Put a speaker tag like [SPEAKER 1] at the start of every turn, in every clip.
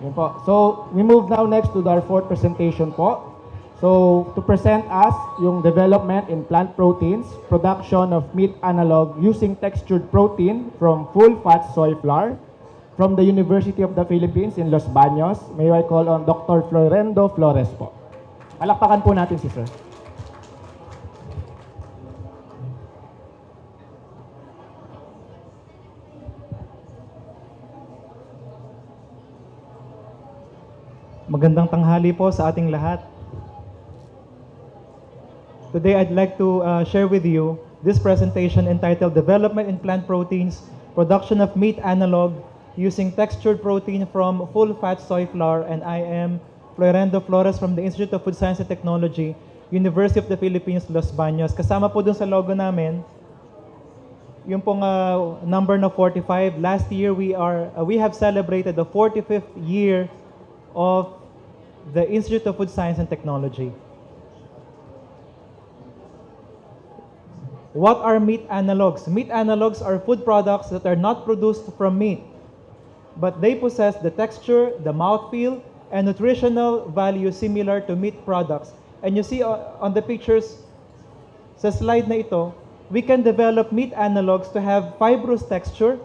[SPEAKER 1] Yun po. So, we move now next to our fourth presentation po. So, to present us yung development in plant proteins, production of meat analog using textured protein from full-fat soy flour from the University of the Philippines in Los Baños. May I call on Dr. Florendo Flores po. Palakpakan po natin si Sir.
[SPEAKER 2] Magandang tanghali po sa ating lahat. Today, I'd like to share with you this presentation entitled Development in Plant Proteins, Production of Meat Analog Using Textured Protein from Full-Fat Soy Flour, and I am Florendo Flores from the Institute of Food Science and Technology, University of the Philippines, Los Baños. Kasama po dun sa logo namin, yung pong number na 45. Last year, we have celebrated the 45th year of the Institute of Food Science and Technology. What are meat analogs? Meat analogs are food products that are not produced from meat, but they possess the texture, the mouthfeel, and nutritional value similar to meat products. And you see on the pictures sa slide na ito, we can develop meat analogs to have fibrous texture.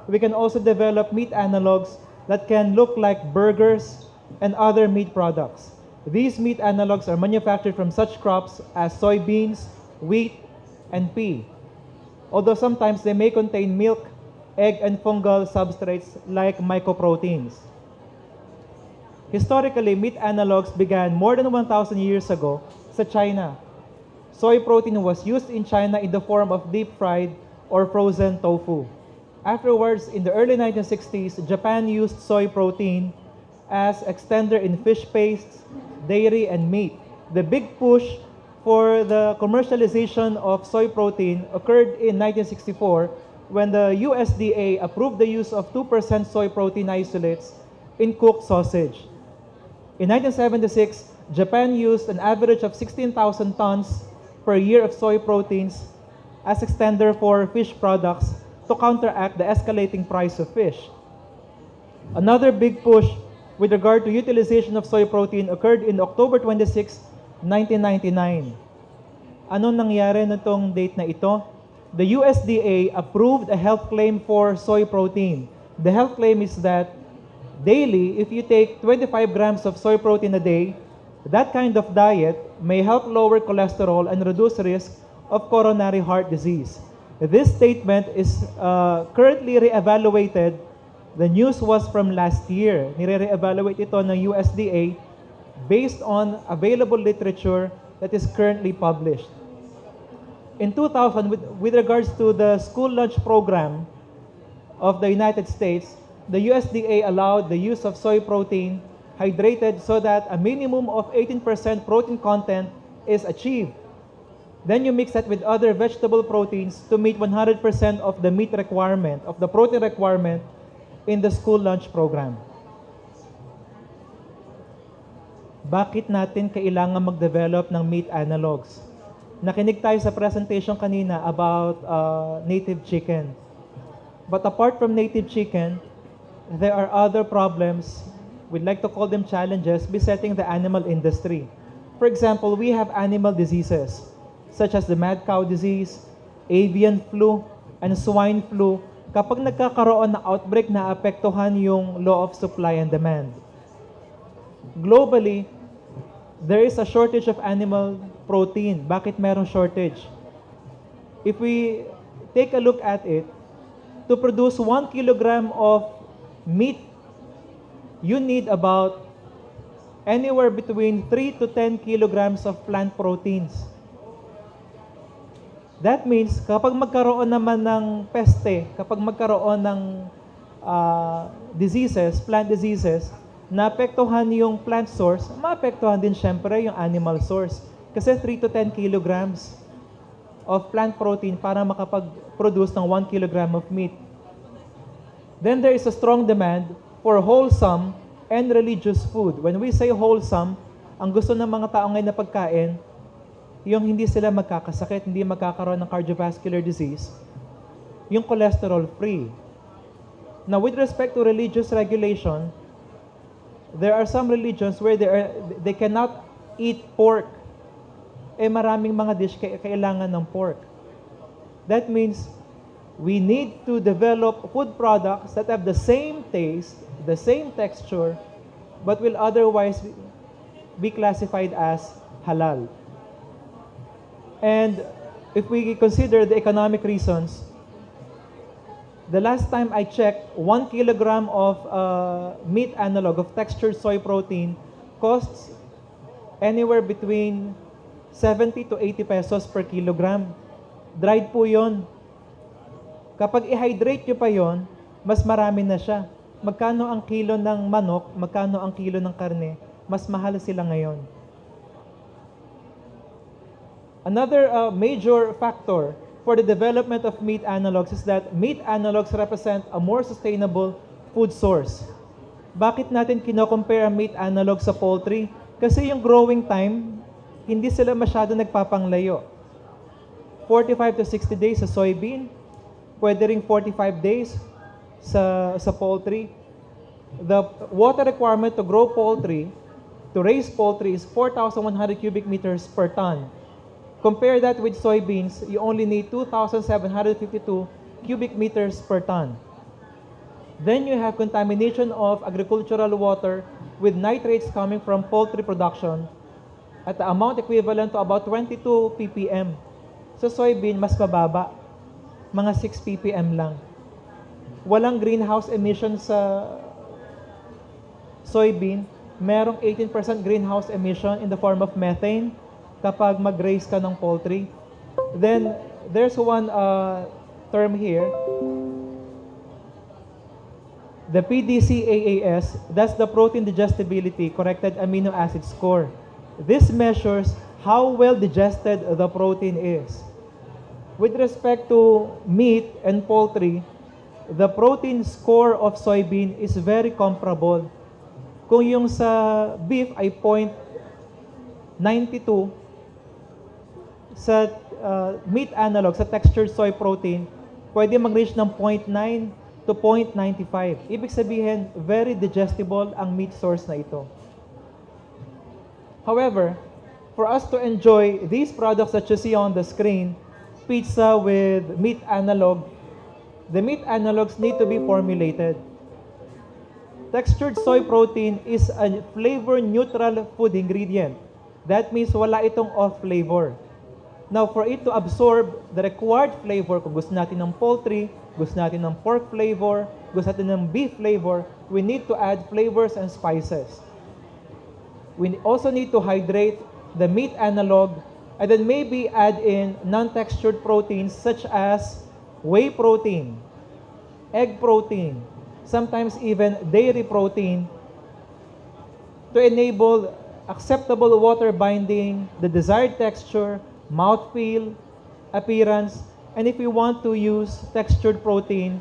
[SPEAKER 2] We can also develop meat analogs that can look like burgers and other meat products. These meat analogs are manufactured from such crops as soybeans, wheat, and pea. Although sometimes they may contain milk, egg, and fungal substrates like mycoproteins. Historically, meat analogs began more than 1,000 years ago sa China. Soy protein was used in China in the form of deep-fried or frozen tofu. Afterwards, in the early 1960s, Japan used soy protein as extender in fish pastes, dairy, and meat. The big push for the commercialization of soy protein occurred in 1964 when the USDA approved the use of 2% soy protein isolates in cooked sausage. In 1976, Japan used an average of 16,000 tons per year of soy proteins as extender for fish products to counteract the escalating price of fish. Another big push with regard to utilization of soy protein occurred in October 26, 1999. Anong nangyari nitong date na ito? The USDA approved a health claim for soy protein. The health claim is that daily, if you take 25 grams of soy protein a day, that kind of diet may help lower cholesterol and reduce risk of coronary heart disease. This statement is currently re-evaluated. The news was from last year. Nire-re-evaluate ito ng USDA based on available literature that is currently published. In 2000, with regards to the school lunch program of the United States, the USDA allowed the use of soy protein hydrated so that a minimum of 18% protein content is achieved. Then you mix that with other vegetable proteins to meet 100% of the meat requirement, of the protein requirement in the school lunch program. Bakit natin kailangan mag-develop ng meat analogs? Nakinig tayo sa presentation kanina about native chicken. But apart from native chicken, there are other problems, we'd like to call them challenges, besetting the animal industry. For example, we have animal diseases, such as the mad cow disease, avian flu, and swine flu. Kapag nagkakaroon ng outbreak, naapektuhan yung law of supply and demand. Globally, there is a shortage of animal protein. Bakit merong shortage? If we take a look at it, to produce 1 kilogram of meat, you need about anywhere between 3 to 10 kilograms of plant proteins. That means, kapag magkaroon naman ng peste, kapag magkaroon ng diseases, plant diseases, naapektuhan yung plant source, maapektuhan din syempre yung animal source. Kasi 3 to 10 kilograms of plant protein para makapag-produce ng 1 kilogram of meat. Then there is a strong demand for wholesome and religious food. When we say wholesome, ang gusto ng mga tao ngayon na pagkain, yung hindi sila magkakasakit, hindi magkakaroon ng cardiovascular disease, yung cholesterol free. Now, with respect to religious regulation, There are some religions where they cannot eat pork. Maraming mga dish kailangan ng pork. That means we need to develop food products that have the same taste, the same texture, but will otherwise be classified as halal. And if we consider the economic reasons, the last time I checked, 1 kilogram of meat analog of textured soy protein costs anywhere between 70 to 80 pesos per kilogram. Dried po yun. Kapag i-hydrate nyo pa yon, mas marami na siya. Magkano ang kilo ng manok, magkano ang kilo ng karne, mas mahal sila ngayon. Another major factor for the development of meat analogs is that meat analogs represent a more sustainable food source. Bakit natin kino-compare ang meat analog sa poultry? Kasi yung growing time, hindi sila masyado nagpapanglayo. 45 to 60 days sa soybean, pwede ring 45 days sa poultry. The water requirement to grow poultry, to raise poultry, is 4,100 cubic meters per ton. Compare that with soybeans, you only need 2,752 cubic meters per ton. Then you have contamination of agricultural water with nitrates coming from poultry production at the amount equivalent to about 22 ppm. Sa soybean, mas mababa, mga 6 ppm lang. Walang greenhouse emission sa soybean, merong 18% greenhouse emission in the form of methane kapag mag-raise ka ng poultry. Then, there's one term here, the PDCAAS, that's the protein digestibility corrected amino acid score. This measures how well digested the protein is. With respect to meat and poultry, the protein score of soybean is very comparable. Kung yung sa beef ay 0.92, sa meat analog, sa textured soy protein, pwede mag-reach ng 0.9 to 0.95. Ibig sabihin, very digestible ang meat source na ito. However, for us to enjoy these products that you see on the screen, pizza with meat analog, the meat analogs need to be formulated. Textured soy protein is a flavor-neutral food ingredient. That means wala itong off flavor. Now, for it to absorb the required flavor, kung gusto natin ng poultry, gusto natin ng pork flavor, gusto natin ng beef flavor, we need to add flavors and spices. We also need to hydrate the meat analog and then maybe add in non-textured proteins such as whey protein, egg protein, sometimes even dairy protein to enable acceptable water binding, the desired texture, mouthfeel, appearance, and if we want to use textured protein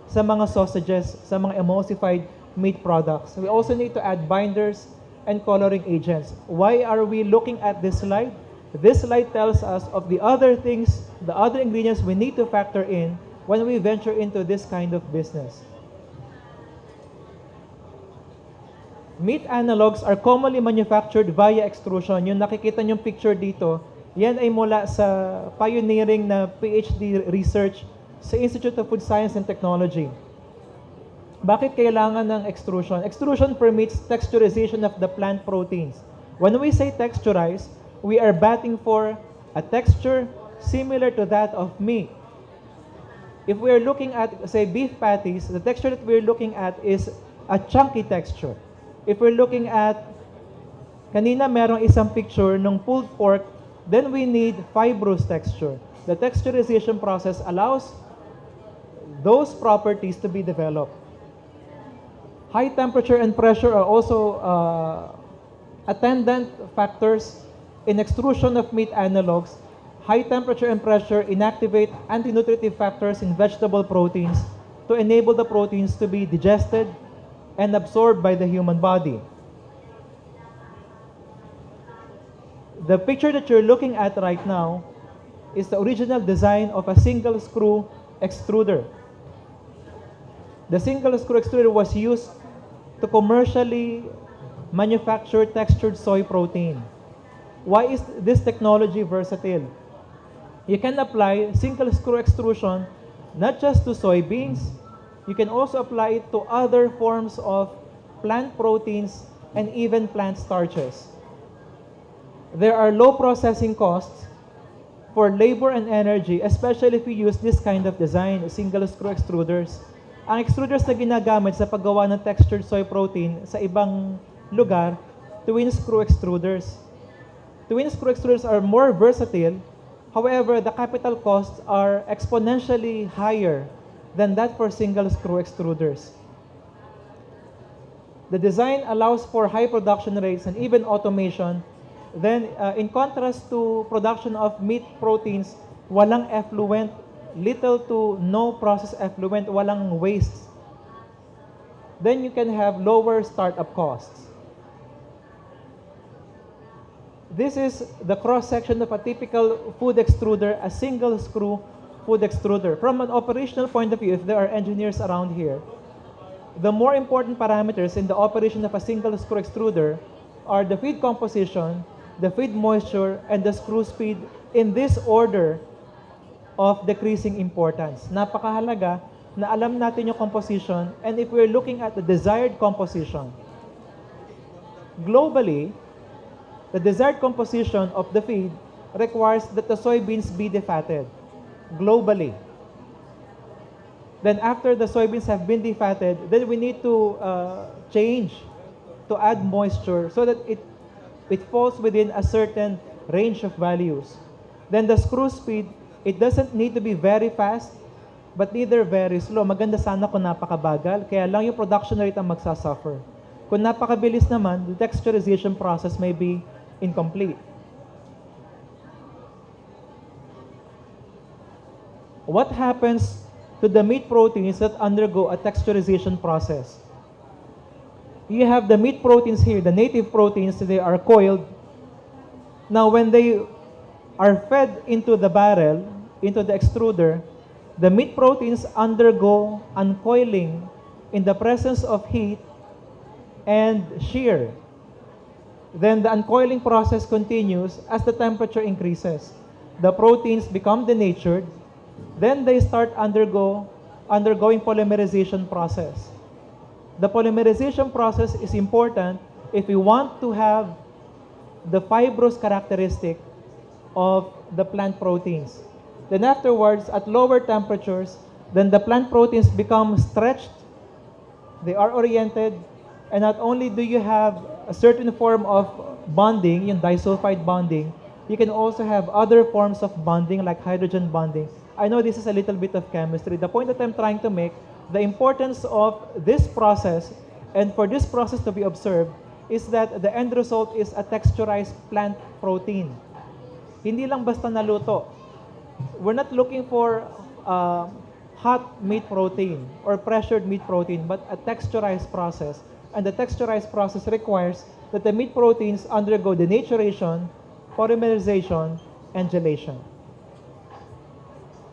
[SPEAKER 2] sa mga sausages, sa mga emulsified meat products. We also need to add binders and coloring agents. Why are we looking at this slide? This slide tells us of the other things, the other ingredients we need to factor in when we venture into this kind of business. Meat analogs are commonly manufactured via extrusion. Yung nakikita nyong picture dito, yan ay mula sa pioneering na PhD research sa Institute of Food Science and Technology. Bakit kailangan ng extrusion? Extrusion permits texturization of the plant proteins. When we say texturize, we are batting for a texture similar to that of meat. If we are looking at, say, beef patties, the texture that we're looking at is a chunky texture. If we're looking at, kanina merong isang picture ng pulled pork, then we need fibrous texture. The texturization process allows those properties to be developed. High temperature and pressure are also attendant factors in extrusion of meat analogs. High temperature and pressure inactivate antinutritive factors in vegetable proteins to enable the proteins to be digested and absorbed by the human body. The picture that you're looking at right now is the original design of a single screw extruder. The single screw extruder was used to commercially manufacture textured soy protein. Why is this technology versatile? You can apply single screw extrusion not just to soybeans, you can also apply it to other forms of plant proteins and even plant starches. There are low processing costs for labor and energy, especially if we use this kind of design, single screw extruders. Ang extruders na ginagamit sa paggawa ng textured soy protein sa ibang lugar, twin screw extruders. Twin screw extruders are more versatile. However, the capital costs are exponentially higher than that for single screw extruders. The design allows for high production rates and even automation. Then, in contrast to production of meat proteins, walang effluent, little to no process effluent, walang waste. Then you can have lower startup costs. This is the cross-section of a typical food extruder, a single screw food extruder. From an operational point of view, if there are engineers around here, the more important parameters in the operation of a single screw extruder are the feed composition, the feed moisture, and the screw speed in this order of decreasing importance. Napakahalaga na alam natin yung composition, and if we're looking at the desired composition, globally, the desired composition of the feed requires that the soybeans be defatted globally. Then after the soybeans have been defatted, then we need to change to add moisture so that it falls within a certain range of values. Then the screw speed, it doesn't need to be very fast, but neither very slow. Maganda sana kung napakabagal, kaya lang yung production rate ang magsasuffer. Kung napakabilis naman, the texturization process may be incomplete. What happens to the meat proteins that undergo a texturization process? You have the meat proteins here, the native proteins, they are coiled. Now when they are fed into the barrel, into the extruder, the meat proteins undergo uncoiling in the presence of heat and shear. Then the uncoiling process continues as the temperature increases. The proteins become denatured, then they start undergoing polymerization process. The polymerization process is important if we want to have the fibrous characteristic of the plant proteins. Then afterwards, at lower temperatures, then the plant proteins become stretched, they are oriented, and not only do you have a certain form of bonding, yung disulfide bonding, you can also have other forms of bonding like hydrogen bonding. I know this is a little bit of chemistry. The point that I'm trying to make, the importance of this process, and for this process to be observed, is that the end result is a texturized plant protein. Hindi lang basta naluto. We're not looking for hot meat protein or pressured meat protein, but a texturized process. And the texturized process requires that the meat proteins undergo denaturation, polymerization, and gelation.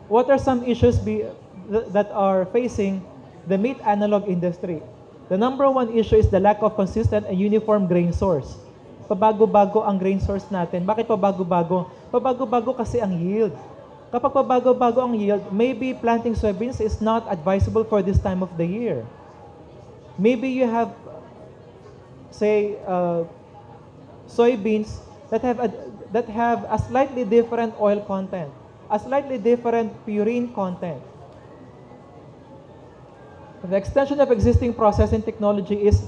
[SPEAKER 2] What are some issues that are facing the meat analog industry? The number one issue is the lack of consistent and uniform grain source. Pabago-bago ang grain source natin. Bakit pabago-bago? Pabago-bago kasi ang yield. Kapag pabago-bago ang yield, maybe planting soybeans is not advisable for this time of the year. Maybe you have, say, soybeans that have a slightly different oil content, a slightly different purine content. The extension of existing processing technology is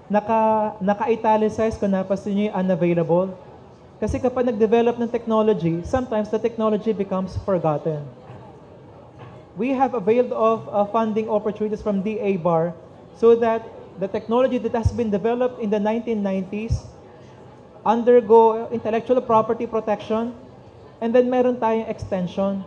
[SPEAKER 2] naka-italicize kung napasin nyo yung unavailable. Kasi kapag nag-develop ng technology, sometimes the technology becomes forgotten. We have availed of funding opportunities from DA-BAR so that the technology that has been developed in the 1990s undergo intellectual property protection, and then meron tayong extension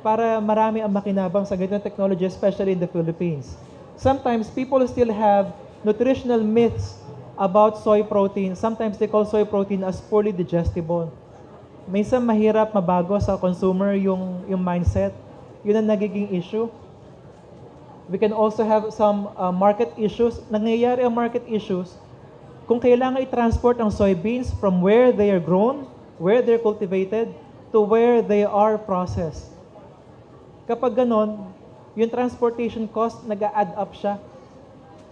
[SPEAKER 2] para marami ang makinabang sa ganitong technology, especially in the Philippines. Sometimes people still have nutritional myths about soy protein. Sometimes they call soy protein as poorly digestible. Minsan mahirap mabago sa consumer yung mindset. Yun ang nagiging issue. We can also have some market issues. Nangyayari ang market issues kung kailangan i-transport ang soybeans from where they are grown, where they're cultivated, to where they are processed. Kapag ganon, yung transportation cost nag-a-add up siya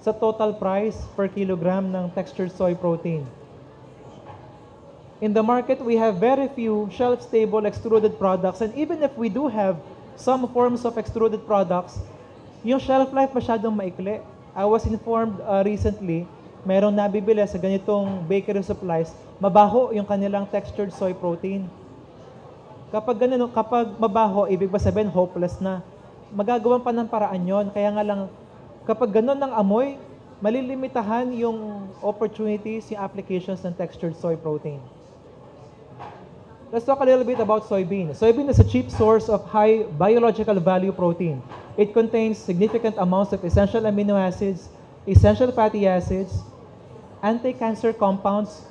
[SPEAKER 2] sa total price per kilogram ng textured soy protein. In the market, we have very few shelf-stable extruded products, and even if we do have some forms of extruded products, yung shelf life masyadong maikli. I was informed recently, merong nabibili sa ganitong bakery supplies, mabaho yung kanilang textured soy protein. Kapag ganun, kapag mabaho, ibig ba sabihin hopeless na. Magagawan pa ng paraan yon. Kaya nga lang, kapag ganun ng amoy, malilimitahan yung opportunities, yung applications ng textured soy protein. Let's talk a little bit about soybean. Soybean is a cheap source of high biological value protein. It contains significant amounts of essential amino acids, essential fatty acids, anti-cancer compounds,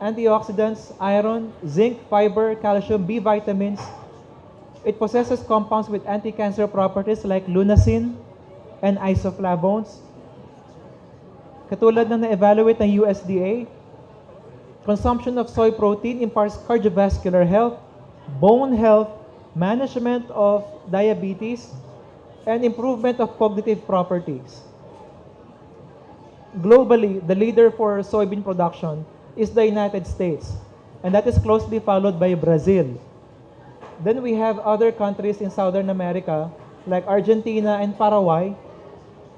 [SPEAKER 2] antioxidants, iron, zinc, fiber, calcium, B vitamins. It possesses compounds with anti-cancer properties like lunacin and isoflavones. Katulad na na-evaluate ng USDA, consumption of soy protein imparts cardiovascular health, bone health, management of diabetes, and improvement of cognitive properties. Globally, the leader for soybean production is the United States, and that is closely followed by Brazil. Then we have other countries in Southern America, like Argentina and Paraguay.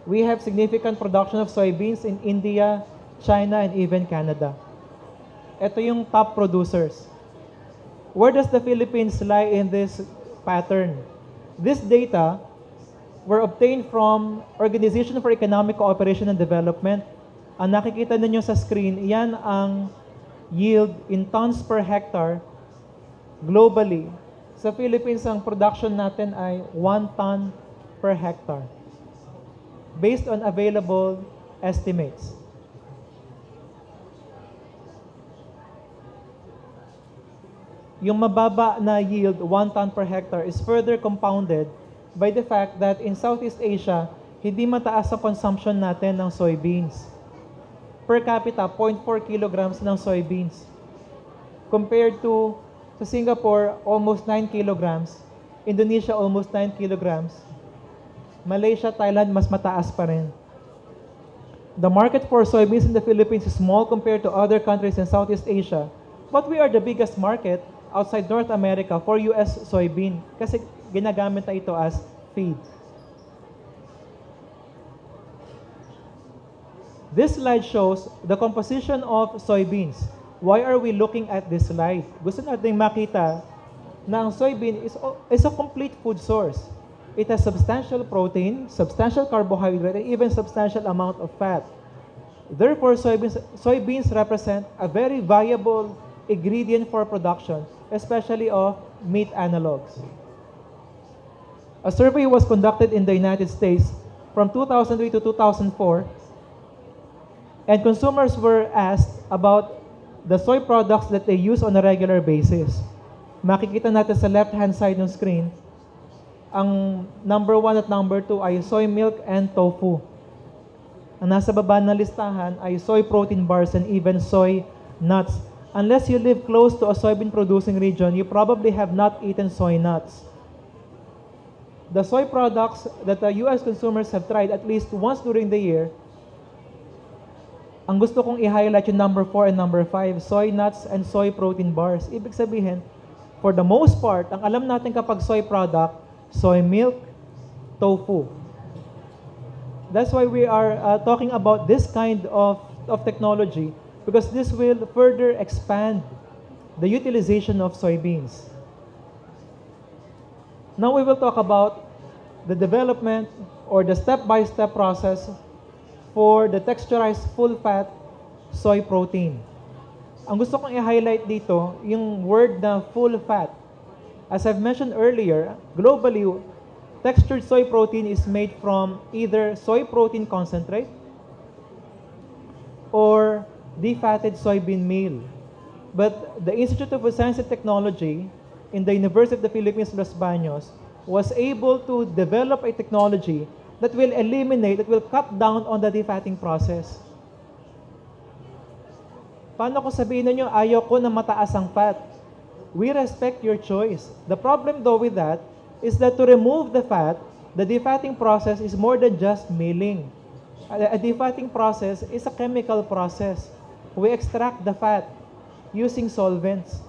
[SPEAKER 2] We have significant production of soybeans in India, China, and even Canada. Ito yung top producers. Where does the Philippines lie in this pattern? This data were obtained from Organization for Economic Cooperation and Development. Ang nakikita ninyo sa screen, yan ang yield in tons per hectare globally. Sa Philippines, ang production natin ay 1 ton per hectare based on available estimates. Yung mababa na yield, 1 ton per hectare, is further compounded by the fact that in Southeast Asia, hindi mataas ang consumption natin ng soybeans. Per capita, 0.4 kilograms ng soybeans. Compared to sa Singapore, almost 9 kilograms. Indonesia, almost 9 kilograms. Malaysia, Thailand, mas mataas pa rin. The market for soybeans in the Philippines is small compared to other countries in Southeast Asia, but we are the biggest market outside North America for US soybean kasi ginagamit na ito as feed. This slide shows the composition of soybeans. Why are we looking at this slide? Gusto natin makita na ang soybean is a complete food source. It has substantial protein, substantial carbohydrate, and even substantial amount of fat. Therefore, soybeans represent a very viable ingredient for production, especially of meat analogs. A survey was conducted in the United States from 2003 to 2004, and consumers were asked about the soy products that they use on a regular basis. Makikita natin sa left-hand side ng screen, ang number 1 at number 2 ay soy milk and tofu. Ang nasa baba na listahan ay soy protein bars and even soy nuts. Unless you live close to a soybean producing region, you probably have not eaten soy nuts. The soy products that the US consumers have tried at least once during the year, ang gusto kong i-highlight yung number 4 and number 5, soy nuts and soy protein bars. Ibig sabihin, for the most part, ang alam natin kapag soy product, soy milk, tofu. That's why we are talking about this kind of technology, because this will further expand the utilization of soybeans. Now we will talk about the development or the step-by-step process for the texturized full-fat soy protein. Ang gusto kong i-highlight dito, yung word na full-fat. As I've mentioned earlier, globally, textured soy protein is made from either soy protein concentrate or defatted soybean meal. But the Institute of Science and Technology in the University of the Philippines, Los Baños, was able to develop a technology that will eliminate, that will cut down on the defatting process. Paano kung sabihin ninyo, ayaw ko na mataas ang fat? We respect your choice. The problem though with that is that to remove the fat, the defatting process is more than just milling. A defatting process is a chemical process. We extract the fat using solvents.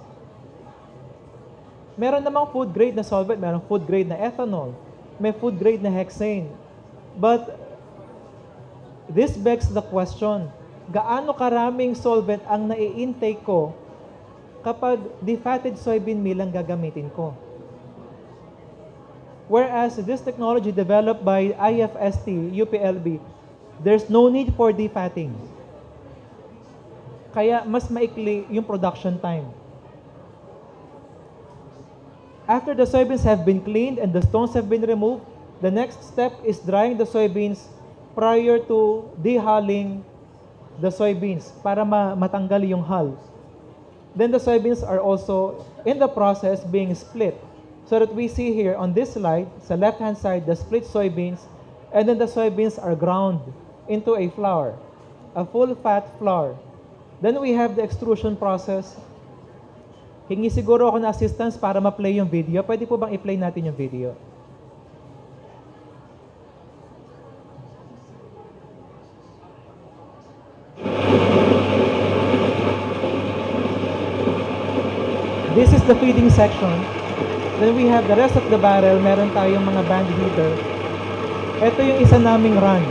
[SPEAKER 2] Meron namang food grade na solvent, meron food grade na ethanol, may food grade na hexane. But this begs the question, gaano karaming solvent ang nai-intake ko kapag defatted soybean meal ang gagamitin ko? Whereas this technology developed by IFST, UPLB, there's no need for defatting. Kaya mas maikli yung production time. After the soybeans have been cleaned and the stones have been removed, the next step is drying the soybeans prior to dehulling the soybeans para matanggal yung hull. Then the soybeans are also in the process being split. So that we see here on this slide, sa left-hand side, the split soybeans, and then the soybeans are ground into a flour, a full-fat flour. Then we have the extrusion process. Hingi siguro ako ng assistance para ma-play yung video. Pwede po bang i-play natin yung video? This is the feeding section. Then we have the rest of the barrel. Meron tayong mga band heater. Ito yung isa naming run.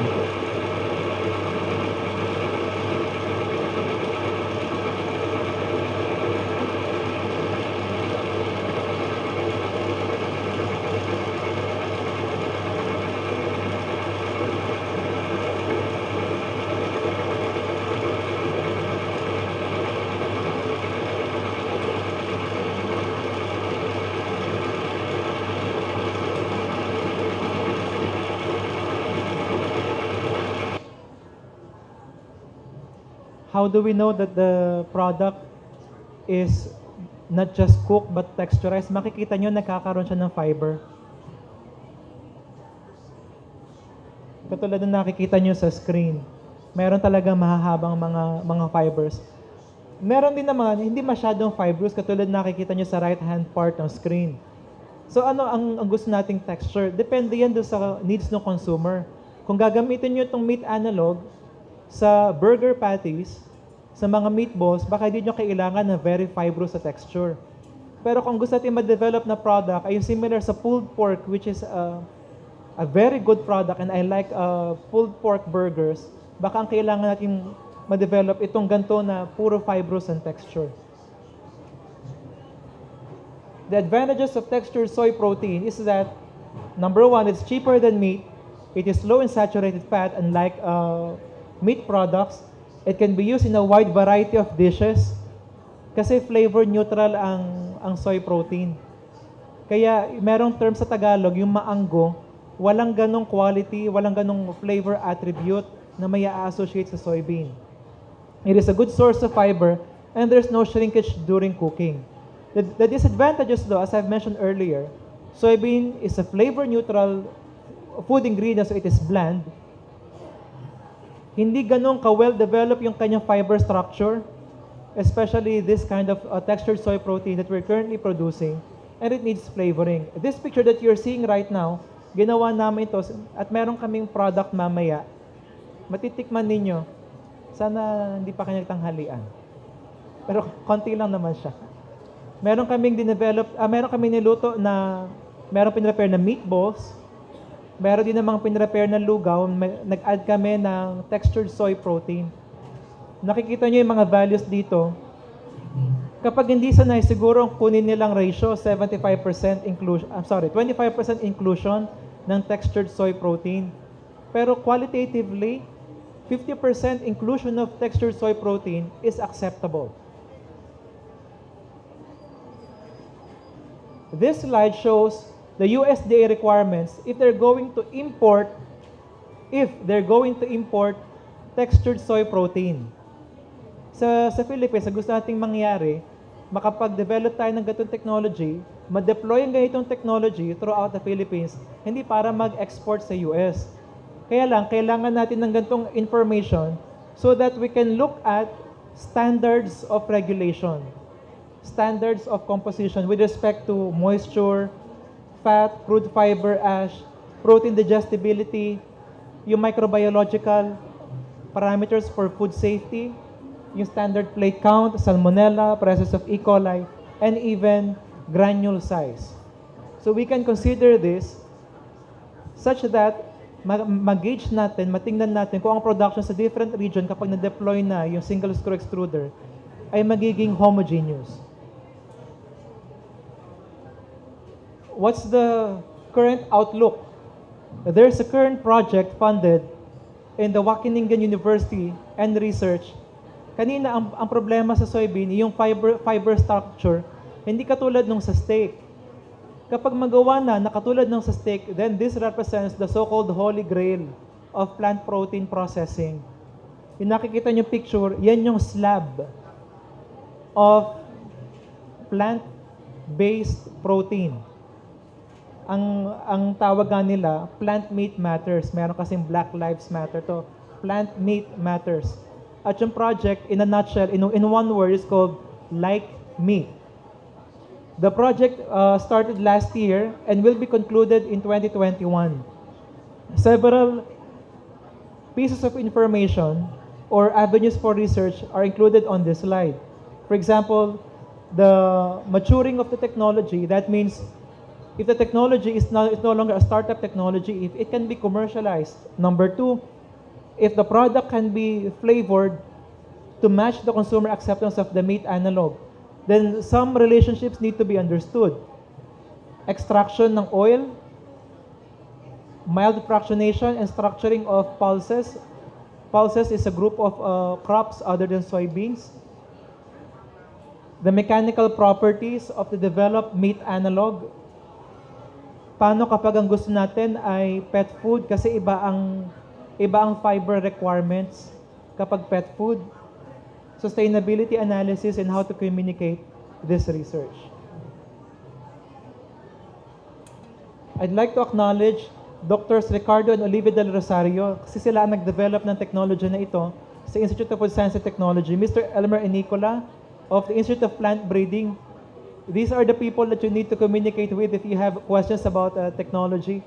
[SPEAKER 2] How do we know that the product is not just cooked but texturized? Makikita nyo, nagkakaroon siya ng fiber. Katulad na nakikita nyo sa screen. Meron talagang mahahabang mga fibers. Meron din naman, hindi masyadong fibrous, katulad na nakikita nyo sa right-hand part ng screen. So ano ang gusto nating texture? Depende yan doon sa needs ng consumer. Kung gagamitin nyo itong meat analog sa burger patties, sa mga meatballs, baka hindi nyo kailangan na very fibrous sa texture. Pero kung gusto natin ma-develop na product, ay yung similar sa pulled pork, which is a very good product, and I like pulled pork burgers, baka ang kailangan natin ma-develop itong ganito na puro fibrous and texture. The advantages of textured soy protein is that, number one, it's cheaper than meat. It is low in saturated fat, unlike meat products. It can be used in a wide variety of dishes kasi flavor neutral ang soy protein. Kaya merong term sa Tagalog, yung maanggo, walang ganong quality, walang ganong flavor attribute na may a-associate sa soybean. It is a good source of fiber and there's no shrinkage during cooking. The disadvantages though, as I've mentioned earlier, soybean is a flavor neutral food ingredient, so it is bland. Hindi ganun ka-well-developed yung kanyang fiber structure, especially this kind of textured soy protein that we're currently producing, and it needs flavoring. This picture that you're seeing right now, ginawa namin ito at meron kaming product mamaya. Matitikman ninyo. Sana hindi pa kanya tanghalian. Pero konti lang naman siya. Meron kaming meron kaming niluto na meron pinrepare na meatballs. Meron din namang pinrepare na lugaw, nag-add kami ng textured soy protein. Nakikita nyo yung mga values dito. Kapag hindi sanay, siguro kunin nilang ratio, 25% inclusion, 25% inclusion ng textured soy protein. Pero qualitatively, 50% inclusion of textured soy protein is acceptable. This slide shows the USDA requirements if they're going to import textured soy protein. Sa Philippines, sa gusto nating mangyari, makapag-develop tayo ng ganitong technology, ma-deploy ang ganitong technology throughout the Philippines, hindi para mag-export sa US, Kaya lang, kailangan natin ng ganitong information so that we can look at standards of regulation, standards of composition with respect to moisture, fat, crude fiber ash, protein digestibility, yung microbiological parameters for food safety, yung standard plate count, salmonella, presence of E. coli, and even granule size. So we can consider this such that mag-gauge natin, matingnan natin kung ang production sa different region kapag na-deploy na yung single screw extruder ay magiging homogeneous. What's the current outlook? There's a current project funded in the Wageningen University and Research. Kanina, ang problema sa soybean, yung fiber structure, hindi katulad nung sa steak. Kapag magawa na, nakatulad ng sa steak, then this represents the so-called holy grail of plant protein processing. Yung nakikita nyo picture, yan yung slab of plant-based protein. Ang tawag nga nila, plant meat matters. Meron kasing Black Lives Matter to. Plant meat matters. At yung project, in a nutshell, in one word, is called like meat. The project started last year and will be concluded in 2021. Several pieces of information or avenues for research are included on this slide. For example, the maturing of the technology. That means if the technology is no longer a startup technology, if it can be commercialized. Number two, if the product can be flavored to match the consumer acceptance of the meat analog, then some relationships need to be understood. Extraction ng oil, mild fractionation and structuring of pulses. Pulses is a group of crops other than soybeans. The mechanical properties of the developed meat analog. Paano kapag ang gusto natin ay pet food kasi iba ang fiber requirements kapag pet food. Sustainability analysis and how to communicate this research. I'd like to acknowledge Drs. Ricardo and Olivia Del Rosario kasi sila ang nag-develop ng technology na ito sa Institute of Food Science and Technology. Mr. Elmer Enicola of the Institute of Plant Breeding. These are the people that you need to communicate with if you have questions about technology.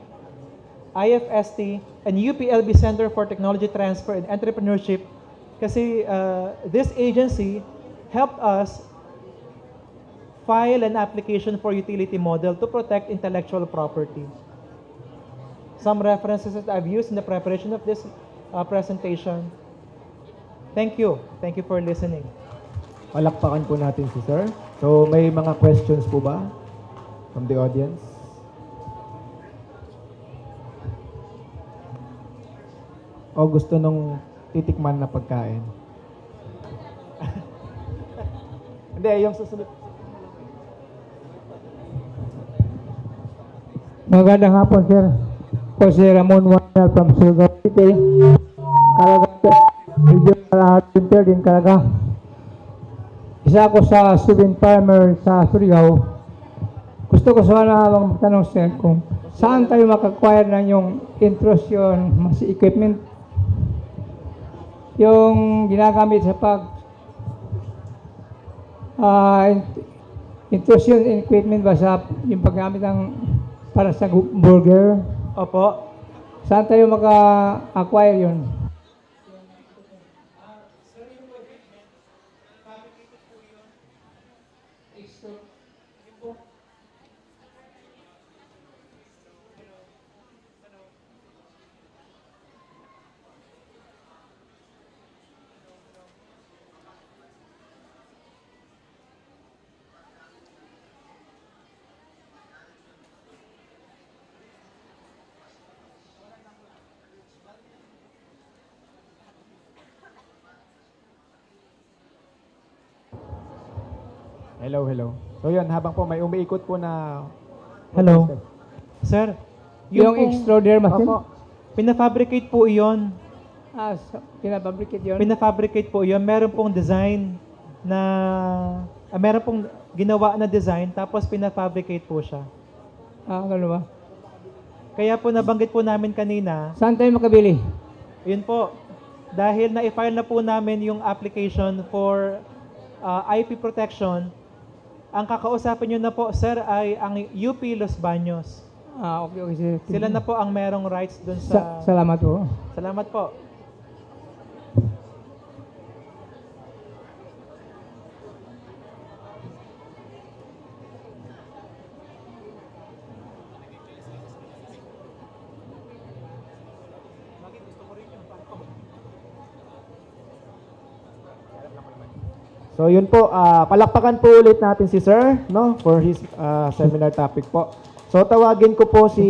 [SPEAKER 2] IFST and UPLB Center for Technology Transfer and Entrepreneurship. Kasi this agency helped us file an application for utility model to protect intellectual property. Some references that I've used in the preparation of this presentation. Thank you. Thank you for listening.
[SPEAKER 1] Palakpakan po natin si Sir. So may mga questions po ba from the audience? O gusto nung titikman na pagkain? Hindi, yung susunod.
[SPEAKER 3] Magandang hapon, sir. Po si Ramon Wanel from Surigao City. Kalaga, medyo lahat winter din kalaga. Isa ako sa student farmer sa Surigao. Gusto ko sana magtanong, sir, kung saan tayo makakwire ng yung intrusion equipment yung ginagamit sa intrusion equipment ba sa yung paggamit ng para sa burger?
[SPEAKER 2] Opo.
[SPEAKER 3] Saan tayo maka-acquire yun?
[SPEAKER 1] Hello, hello. So yun, habang po may umiikot po na...
[SPEAKER 2] Hello. Sir,
[SPEAKER 3] Yung
[SPEAKER 2] pong-
[SPEAKER 3] extruder machine?
[SPEAKER 2] Opo. Pinafabricate po iyon.
[SPEAKER 3] Pinafabricate yun?
[SPEAKER 2] Pinafabricate po iyon. Meron pong design na... meron pong ginawa na design tapos pinafabricate po siya.
[SPEAKER 3] Gano'n ba?
[SPEAKER 2] Kaya po nabanggit po namin kanina,
[SPEAKER 3] Saan tayo makabili?
[SPEAKER 2] yun po, dahil na-file na po namin yung application for IP protection, ang kakausapin nyo na po, sir, ay ang UP Los Baños.
[SPEAKER 3] Okay, okay, sir.
[SPEAKER 2] Sila na po ang merong rights dun sa...
[SPEAKER 3] Salamat po.
[SPEAKER 2] Salamat po.
[SPEAKER 1] So yun po, palakpakan po ulit natin si Sir, no, for his seminar topic po. So tawagin ko po si